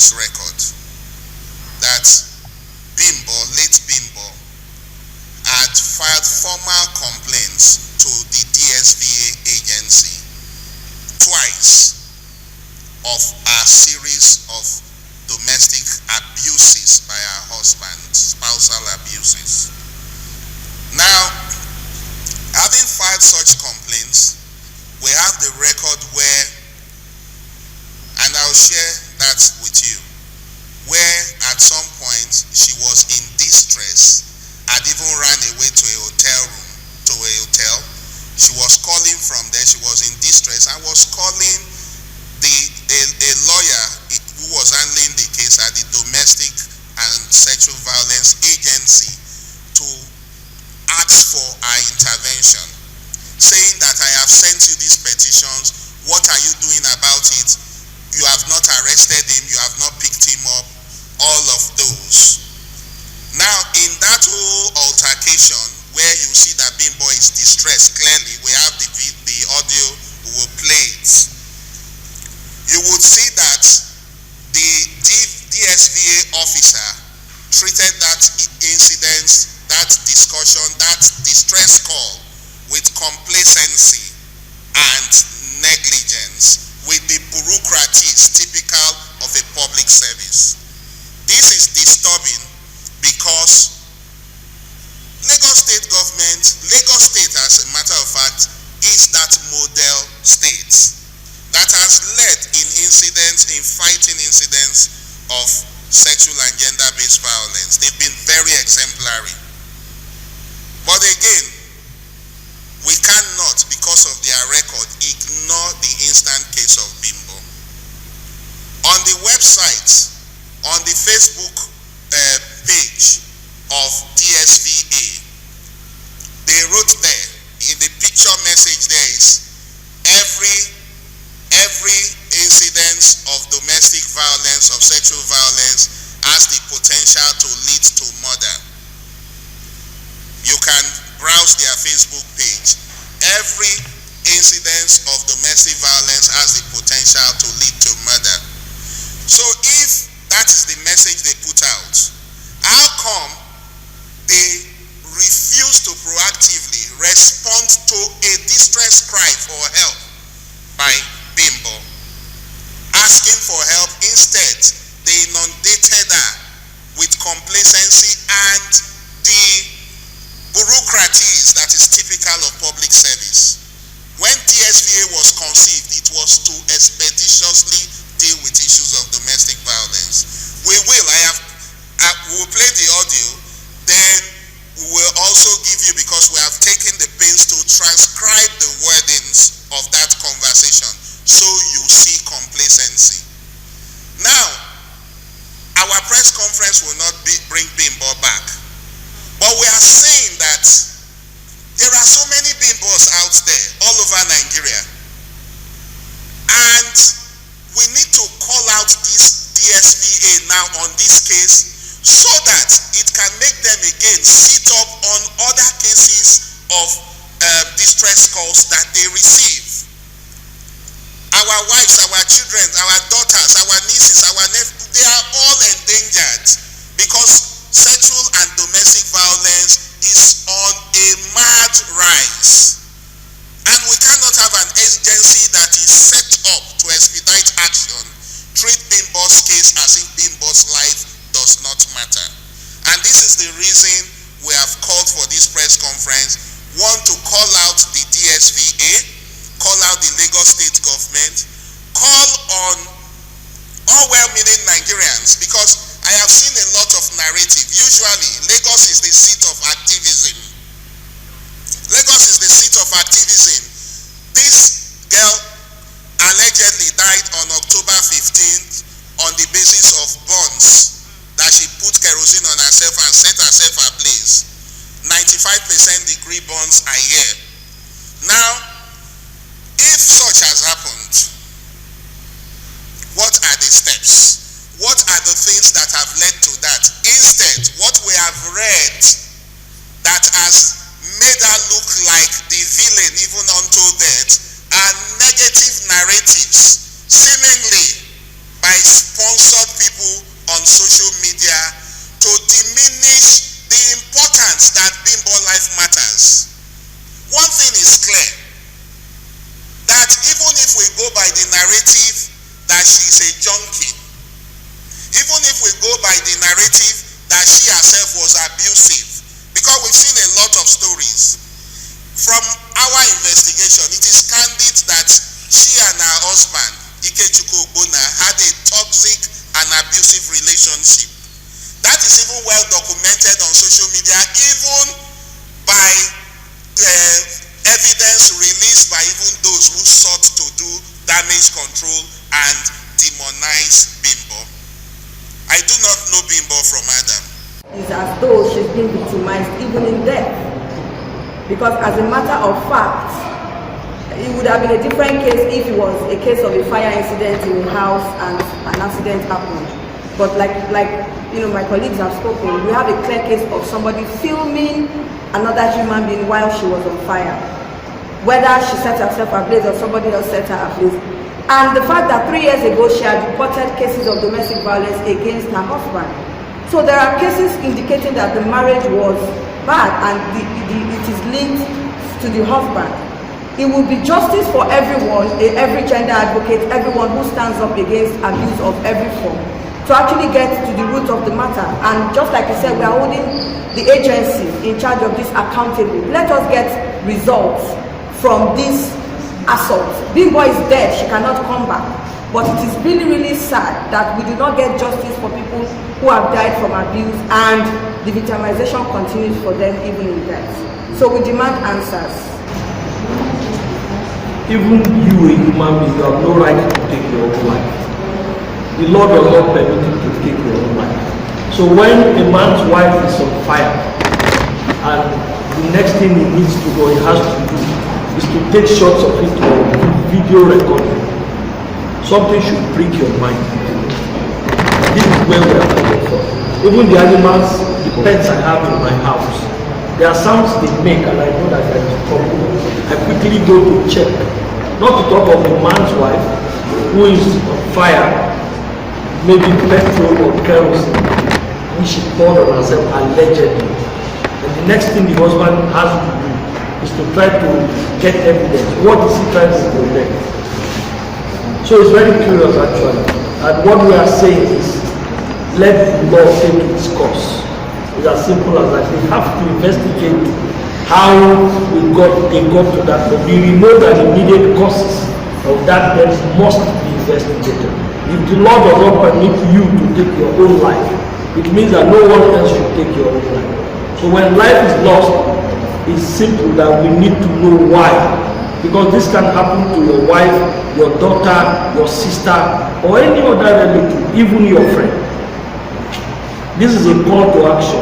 this record that Bimbo, late Bimbo, had filed formal complaints to the DSVA agency twice of a series of domestic abuses by her husband, spousal abuses. Now, having filed such complaints, we have the record where, and I'll share that with you, where at some point she was in distress, had even ran away to a hotel room, to a hotel. She was calling from there, she was in distress, and was calling a lawyer who was handling the case at the Domestic and Sexual Violence Agency to ask for our intervention, saying that I have sent you these petitions, what are you doing about it? You have not arrested him, you have not picked him up, all of those. Now, in that whole altercation, where you see that Bimbo is distressed, clearly, we have the audio, we will play it. You would see that the DSVA officer treated that incident, that discussion, that distress call with complacency and negligence, with the bureaucracies typical of a public service. This is disturbing because Lagos State government, Lagos State as a matter of fact, is that model state that has led in incidents, in fighting incidents of sexual and gender-based violence. They've been very exemplary. But again, we cannot, because of their record, ignore the instant case of Bimbo. On the website, on the Facebook page of DSVA, they wrote there, in the picture message there is, every incident of domestic violence, of sexual violence, has the potential to lead to murder. You can browse their Facebook page. Every incident of domestic violence has the potential to lead to murder. So if that is the message they put out, how come they refuse to proactively respond to a distress cry for help by Bimbo? Asking for help, instead they inundated her with complacency and the bureaucracies that is typical of public service. When DSVA was conceived, it was to expeditiously deal with issues of domestic violence. We will play the audio, then we will also give you, because we have taken the pains to transcribe the wordings of that conversation, so you see complacency. Now, our press conference will not bring Bimbo back, but we are saying that there are so many Bimbos out there all over Nigeria, and we need to call out this DSVA now on this case so that it can make them again sit up on other cases of distress calls that they receive. Our wives, our children, our daughters, our nieces, our nephews, they are all endangered because sexual and domestic violence is on a mad rise. And we cannot have an agency that is set up to expedite action, treat Bimbo's case as if Bimbo's life does not matter. And this is the reason we have called for this press conference. One, to call out the DSVA, call out the Lagos State government, call on all well-meaning Nigerians, because I have seen a lot of narrative. Usually, Lagos is the seat of activism. Lagos is the seat of activism. This girl allegedly died on October 15th on the basis of burns that she put kerosene on herself and set herself ablaze. 95% degree burns a year. Now, if such has happened, what are the steps? What are the things that have led to that? Instead, what we have read that has made her look like the villain even unto death are negative narratives, seemingly by sponsored people narrative that she's a junkie. Even if we go by the narrative that she herself was abusive, because we've seen a lot of stories. From our investigation, it is candid that she and her husband, Ogbonna, had a toxic and abusive relationship. That is even well documented on social media, even by evidence released by even those who sought to do damage control and demonize Bimbo. I do not know Bimbo from Adam. It's as though she's been victimized even in death. Because as a matter of fact, it would have been a different case if it was a case of a fire incident in a house and an accident happened. But like my colleagues have spoken, we have a clear case of somebody filming another human being while she was on fire. Whether she set herself ablaze or somebody else set her ablaze. And the fact that 3 years ago she had reported cases of domestic violence against her husband. So there are cases indicating that the marriage was bad and it is linked to the husband. It will be justice for everyone, every gender advocate, everyone who stands up against abuse of every form, to actually get to the root of the matter. And just like you said, we are holding the agency in charge of this accountable. Let us get results from this assault. Bimbo is dead, she cannot come back. But it is really, really sad that we do not get justice for people who have died from abuse, and the victimization continues for them even in death. So we demand answers. Even you, a human being, you have no right to take your own life. The Lord does not permit you to take your own life. So when a man's wife is on fire, and the next thing he needs to do, he has to do, is to take shots of it or video recording. Something should break your mind. This is where we are coming from. Even the animals, the pets I have in my house, there are sounds they make and I know that there is trouble. I quickly go to check. Not to talk of the man's wife who is on fire, maybe petrol or kerosene, which she poured on herself allegedly. And the next thing the husband has to do is to try to get evidence. What is he trying to protect? So it's very curious actually. And what we are saying is, let the law take its course. It's as simple as that. We have to investigate how they got to that. But we know that the immediate causes of that death must be investigated. If the law does not permit you to take your own life, it means that no one else should take your own life. So when life is lost, it's simple that we need to know why. Because this can happen to your wife, your daughter, your sister, or any other relative, even your friend. This is a call to action.